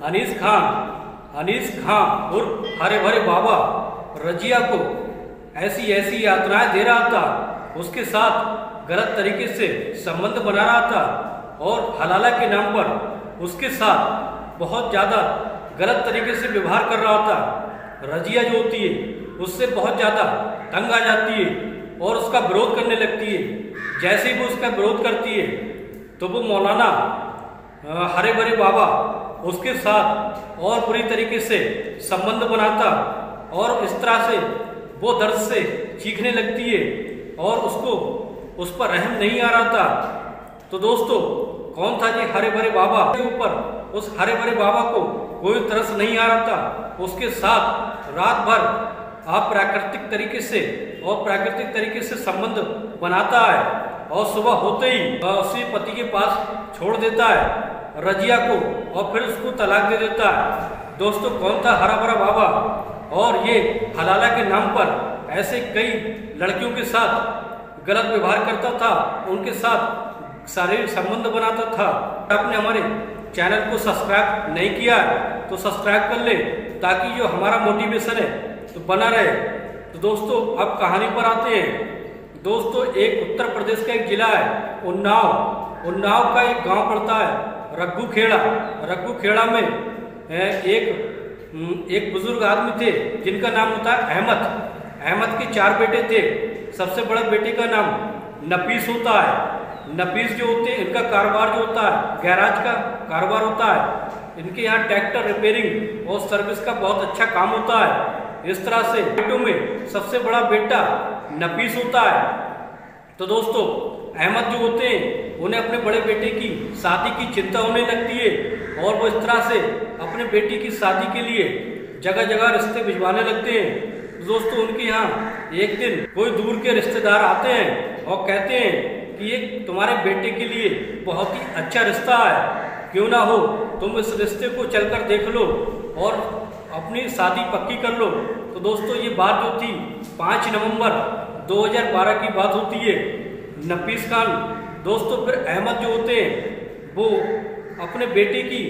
अनीस खान उर्फ हरे भरे बाबा रजिया को ऐसी यातनाएं दे रहा था, उसके साथ गलत तरीके से संबंध बना रहा था और हलाला के नाम पर उसके साथ बहुत ज़्यादा गलत तरीके से व्यवहार कर रहा था। रजिया जो होती है उससे बहुत ज़्यादा तंग आ जाती है और उसका विरोध करने लगती है। जैसे ही वो उसका विरोध करती है तो वो मौलाना हरे भरे बाबा उसके साथ और बुरी तरीके से संबंध बनाता और इस तरह से वो दर्द से चीखने लगती है और उसको उस पर रहम नहीं आ रहा था। तो दोस्तों, कौन था जी हरे भरे बाबा के ऊपर? उस हरे भरे बाबा को कोई तरस नहीं आ रहा था। उसके साथ रात भर अप्राकृतिक तरीके से संबंध बनाता है और सुबह होते ही उसे पति के पास छोड़ देता है रजिया को और फिर उसको तलाक दे देता है। दोस्तों, कौन था हरा भरा बाबा? और ये हलाला के नाम पर ऐसे कई लड़कियों के साथ गलत व्यवहार करता था, उनके साथ शारीरिक संबंध बनाता था। आपने हमारे चैनल को सब्सक्राइब नहीं किया तो सब्सक्राइब कर ले ताकि जो हमारा मोटिवेशन है तो बना रहे। तो दोस्तों, अब कहानी पर आते हैं। दोस्तों, एक उत्तर प्रदेश का एक जिला है उन्नाव का एक गांव पड़ता है रग्गू खेड़ा में एक बुजुर्ग आदमी थे जिनका नाम होता है अहमद के 4 बेटे थे। सबसे बड़े बेटे का नाम नफीस होता है। नफीस जो होते हैं, इनका कारोबार जो होता है गैराज का कारोबार होता है। इनके यहाँ ट्रैक्टर रिपेयरिंग और सर्विस का बहुत अच्छा काम होता है। इस तरह से बेटों में सबसे बड़ा बेटा नफीस होता है। तो दोस्तों, अहमद जो होते हैं उन्हें अपने बड़े बेटे की शादी की चिंता होने लगती है और वो इस तरह से अपने बेटी की शादी के लिए जगह जगह रिश्ते भिजवाने लगते हैं। तो दोस्तों, उनके यहाँ एक दिन कोई दूर के रिश्तेदार आते हैं और कहते हैं कि ये तुम्हारे बेटे के लिए बहुत ही अच्छा रिश्ता है, क्यों ना हो तुम इस रिश्ते को चलकर देख लो और अपनी शादी पक्की कर लो। तो दोस्तों, ये बात जो थी 5 नवंबर 2012 की बात होती है। नफीस खान दोस्तों फिर अहमद जो होते हैं वो अपने बेटे की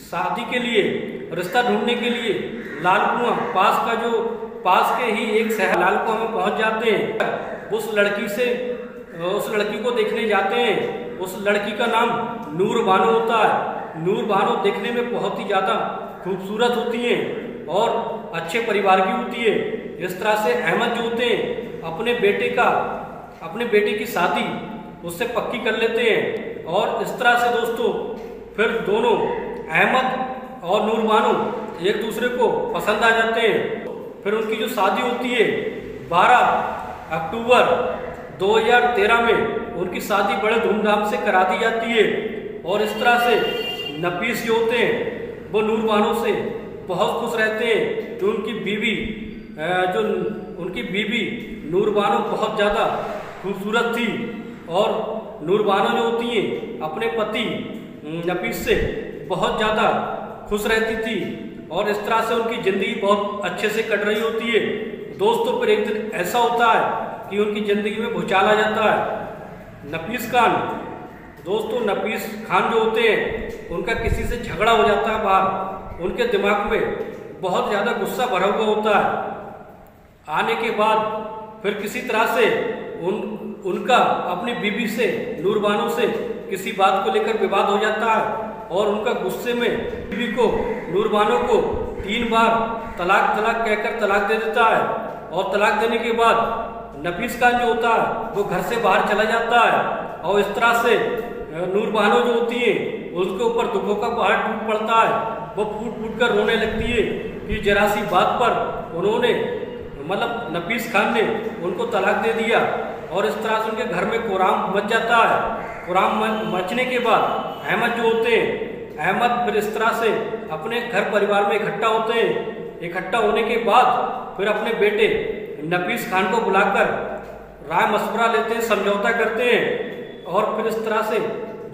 शादी के लिए रिश्ता ढूंढने के लिए लाल कुआं पास के ही एक शहर लाल कुआं में पहुंच जाते हैं। उस लड़की को देखने जाते हैं। उस लड़की का नाम नूर बानो होता है। नूर बानो देखने में बहुत ही ज़्यादा खूबसूरत होती हैं और अच्छे परिवार की होती है। इस तरह से अहमद जो होते हैं अपने बेटे की शादी उससे पक्की कर लेते हैं और इस तरह से दोस्तों फिर दोनों अहमद और नूर बानो एक दूसरे को पसंद आ जाते हैं। फिर उनकी जो शादी होती है 12 अक्टूबर 2013 में उनकी शादी बड़े धूमधाम से करा दी जाती है और इस तरह से नफीस जो होते हैं वो नूर बानो से बहुत खुश रहते हैं कि उनकी बीवी नूर बानो बहुत ज़्यादा खूबसूरत थी और नूर बानो जो होती हैं अपने पति नफीस से बहुत ज़्यादा खुश रहती थी और इस तरह से उनकी ज़िंदगी बहुत अच्छे से कट रही होती है। दोस्तों, फिर एक दिन ऐसा होता है कि उनकी ज़िंदगी में भूचाल आ जाता है। नफीस खान जो होते हैं उनका किसी से झगड़ा हो जाता है बाहर। उनके दिमाग में बहुत ज़्यादा गुस्सा भरा हुआ होता है। आने के बाद फिर किसी तरह से उनका अपनी बीवी से नूर बानो से किसी बात को लेकर विवाद हो जाता है और उनका गुस्से में बीवी को नूर बानो को 3 बार तलाक कहकर तलाक दे देता है और तलाक देने के बाद नफीस खान जो होता है वो घर से बाहर चला जाता है और इस तरह से नूर बानो जो होती है उसके ऊपर दुखों का पहाड़ टूट पड़ता है। वो फूट कर रोने लगती है कि जरा सी बात पर उन्होंने नफीस खान ने उनको तलाक दे दिया और इस तरह से उनके घर में कोराम मच जाता है। कोराम मचने के बाद अहमद जो होते हैं फिर इस तरह से अपने घर परिवार में इकट्ठा होते हैं। इकट्ठा होने के बाद फिर अपने बेटे नफीस खान को बुलाकर राय मशवरा लेते हैं, समझौता करते हैं और फिर इस तरह से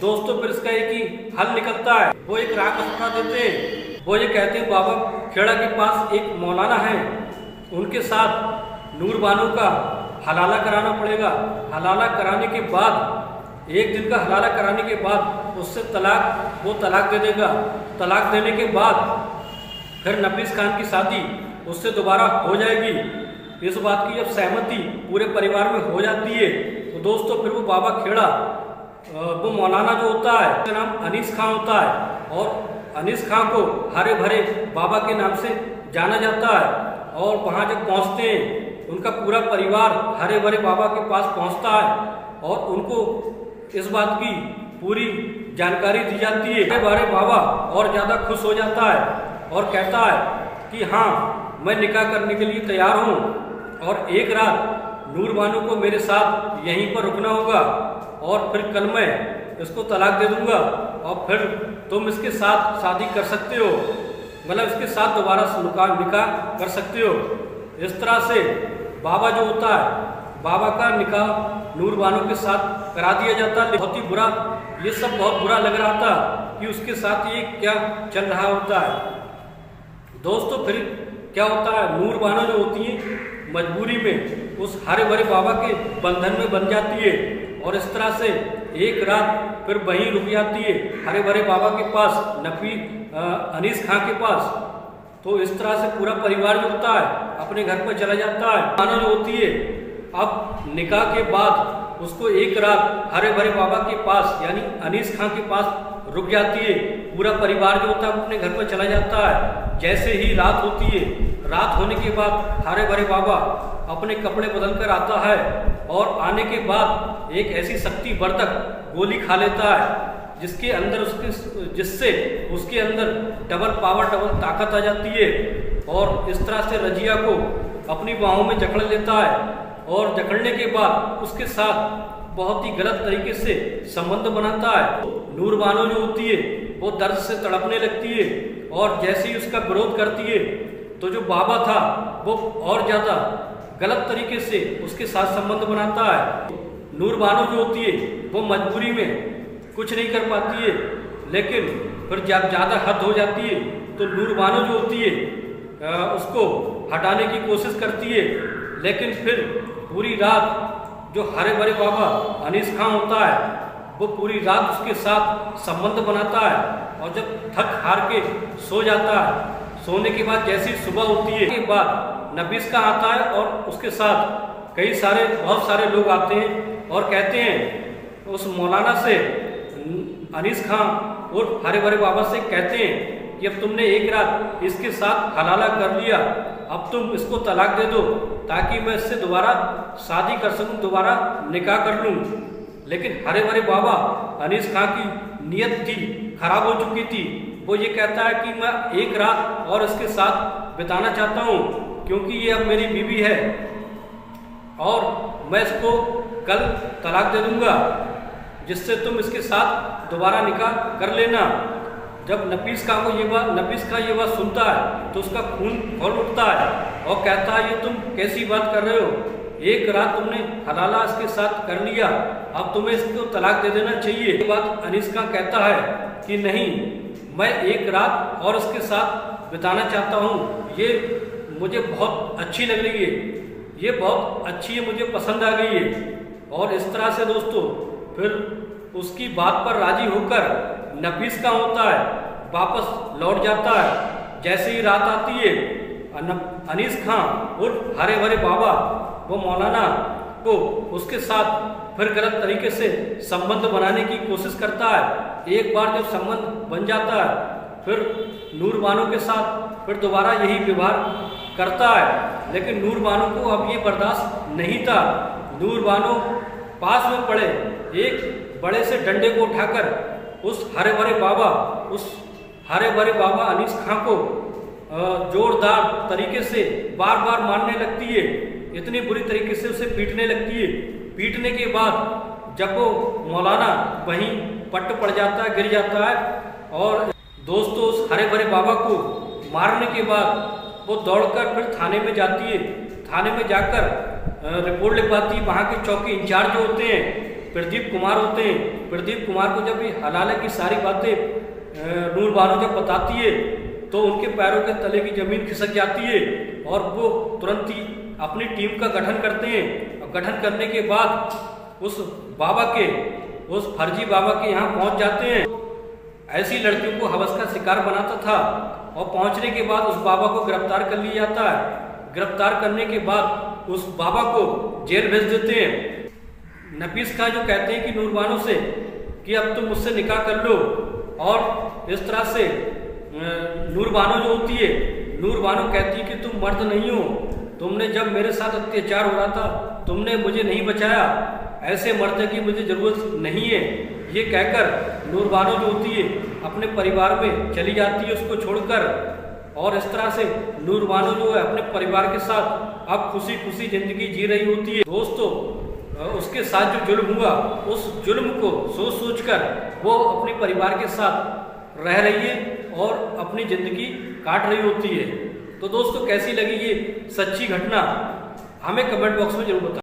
दोस्तों फिर इसका एक ही हल निकलता है। वो एक राय मशवरा देते हैं। वो ये कहते हैं बाबा खेड़ा के पास एक मौलाना है, उनके साथ नूर बानो का हलाला कराना पड़ेगा। हलाला कराने के बाद एक दिन का हलाला कराने के बाद उससे वो तलाक दे देगा। तलाक देने के बाद फिर नफीस खान की शादी उससे दोबारा हो जाएगी। इस बात की जब सहमति पूरे परिवार में हो जाती है तो दोस्तों फिर वो बाबा खेड़ा, वो मौलाना जो होता है उसका नाम अनीस खां होता है और अनीस खां को हरे भरे बाबा के नाम से जाना जाता है। और वहाँ जब पहुँचते हैं उनका पूरा परिवार हरे भरे बाबा के पास पहुँचता है और उनको इस बात की पूरी जानकारी दी जाती है। हरे भरे बाबा और ज़्यादा खुश हो जाता है और कहता है कि हाँ, मैं निकाह करने के लिए तैयार हूँ और एक रात नूर बानो को मेरे साथ यहीं पर रुकना होगा और फिर कल मैं इसको तलाक दे दूंगा और फिर तुम इसके साथ शादी कर सकते हो, मतलब इसके साथ दोबारा निकाह कर सकते हो। इस तरह से बाबा जो होता है, बाबा का निकाह नूर बानो के साथ करा दिया जाता है। बहुत ही बुरा, ये सब बहुत बुरा लग रहा था कि उसके साथ ये क्या चल रहा होता है। दोस्तों फिर क्या होता है, नूर बानो जो होती है मजबूरी में उस हरे भरे बाबा के बंधन में बन जाती है और इस तरह से एक रात फिर वहीं रुक जाती है हरे भरे बाबा के पास, अनीस खां के पास। तो इस तरह से पूरा परिवार जो होता है अपने घर पर चला जाता है। खाना जो होती है अब निकाह के बाद उसको एक रात हरे भरे बाबा के पास यानी अनीस खां के पास रुक जाती है। पूरा परिवार जो होता है अपने घर पर चला जाता है। जैसे ही रात होती है, रात होने के बाद हरे भरे बाबा अपने कपड़े बदल कर आता है और आने के बाद एक ऐसी शक्ति वर्धक गोली खा लेता है जिससे उसके अंदर डबल पावर, डबल ताकत आ जाती है और इस तरह से रजिया को अपनी बाहों में जकड़ लेता है और जकड़ने के बाद उसके साथ बहुत ही गलत तरीके से संबंध बनाता है। नूर बानो जो होती है वो दर्द से तड़पने लगती है और जैसे ही उसका विरोध करती है तो जो बाबा था वो और ज़्यादा गलत तरीके से उसके साथ संबंध बनाता है। नूर बानो जो होती है वो मजबूरी में कुछ नहीं कर पाती है, लेकिन फिर जब ज़्यादा हद हो जाती है तो नूर बानो जो होती है उसको हटाने की कोशिश करती है। लेकिन फिर पूरी रात जो हरे भरे बाबा अनीस खां होता है वो पूरी रात उसके साथ संबंध बनाता है और जब थक हार के सो जाता है, सोने के बाद जैसी सुबह होती है के बाद नफीस खां आता है और उसके साथ बहुत सारे लोग आते हैं और कहते हैं उस मौलाना से, अनीस खां और हरे भरे बाबा से कहते हैं कि अब तुमने एक रात इसके साथ हलाला कर लिया, अब तुम इसको तलाक दे दो ताकि मैं इससे दोबारा शादी कर सकूं, दोबारा निकाह कर लूं। लेकिन हरे भरे बाबा अनीस खां की नीयत थी खराब हो चुकी थी। वो ये कहता है कि मैं एक रात और इसके साथ बिताना चाहता हूँ क्योंकि ये अब मेरी बीवी है और मैं इसको कल तलाक दे दूंगा जिससे तुम इसके साथ दोबारा निकाह कर लेना। जब नफीस खां ये बात सुनता है तो उसका खून खौल उठता है और कहता है ये तुम कैसी बात कर रहे हो, एक रात तुमने हलाला इसके साथ कर लिया, अब तुम्हें इसको तलाक दे देना चाहिए। ये बात अनीस खां कहता है कि नहीं, मैं एक रात और इसके साथ बिताना चाहता हूँ, ये मुझे बहुत अच्छी लग रही है, ये बहुत अच्छी है, मुझे पसंद आ गई है। और इस तरह से दोस्तों फिर उसकी बात पर राजी होकर नफीस खां होता है वापस लौट जाता है। जैसे ही रात आती है अनीस खां और हरे भरे बाबा वो मौलाना को उसके साथ फिर गलत तरीके से संबंध बनाने की कोशिश करता है। एक बार जब संबंध बन जाता है फिर नूर बानो के साथ फिर दोबारा यही व्यवहार करता है, लेकिन नूर बानो को अब ये बर्दाश्त नहीं था। नूर बानो पास में पड़े एक बड़े से डंडे को उठाकर उस हरे भरे बाबा अनीस खां को जोरदार तरीके से बार बार मारने लगती है, इतनी बुरी तरीके से उसे पीटने लगती है। पीटने के बाद जब वो मौलाना वहीं पट्ट पड़ जाता है, गिर जाता है और दोस्तों उस हरे भरे बाबा को मारने के बाद वो दौड़कर फिर थाने में जाती है। थाने में जाकर रिपोर्ट लिखवाती है। वहाँ के चौकी इंचार्ज जो होते हैं प्रदीप कुमार होते हैं। प्रदीप कुमार को जब ये हलाले की सारी बातें नूर बानो जब बताती है तो उनके पैरों के तले की जमीन खिसक जाती है और वो तुरंत ही अपनी टीम का गठन करते हैं। और गठन करने के बाद उस उस फर्जी बाबा के यहाँ पहुँच जाते हैं। ऐसी लड़कियों को हवस का शिकार बनाता था और पहुँचने के बाद उस बाबा को गिरफ्तार कर लिया जाता है। गिरफ्तार करने के बाद उस बाबा को जेल भेज देते हैं। नफीस खां जो कहते हैं कि नूरबानो से कि अब तुम मुझसे निकाह कर लो, और इस तरह से नूरबानो जो होती है, नूरबानो कहती है कि तुम मर्द नहीं हो, तुमने जब मेरे साथ अत्याचार हो रहा था तुमने मुझे नहीं बचाया, ऐसे मर्द की मुझे ज़रूरत नहीं है। ये कहकर नूरबानो जो होती है अपने परिवार में चली जाती है उसको छोड़कर, और इस तरह से नूरबानो जो है अपने परिवार के साथ अब खुशी खुशी ज़िंदगी जी रही होती है। दोस्तों, उसके साथ जो जुल्म हुआ उस जुल्म को सोच सोच कर वो अपने परिवार के साथ रह रही है और अपनी ज़िंदगी काट रही होती है। तो दोस्तों, कैसी लगी ये सच्ची घटना हमें कमेंट बॉक्स में जरूर बताएं।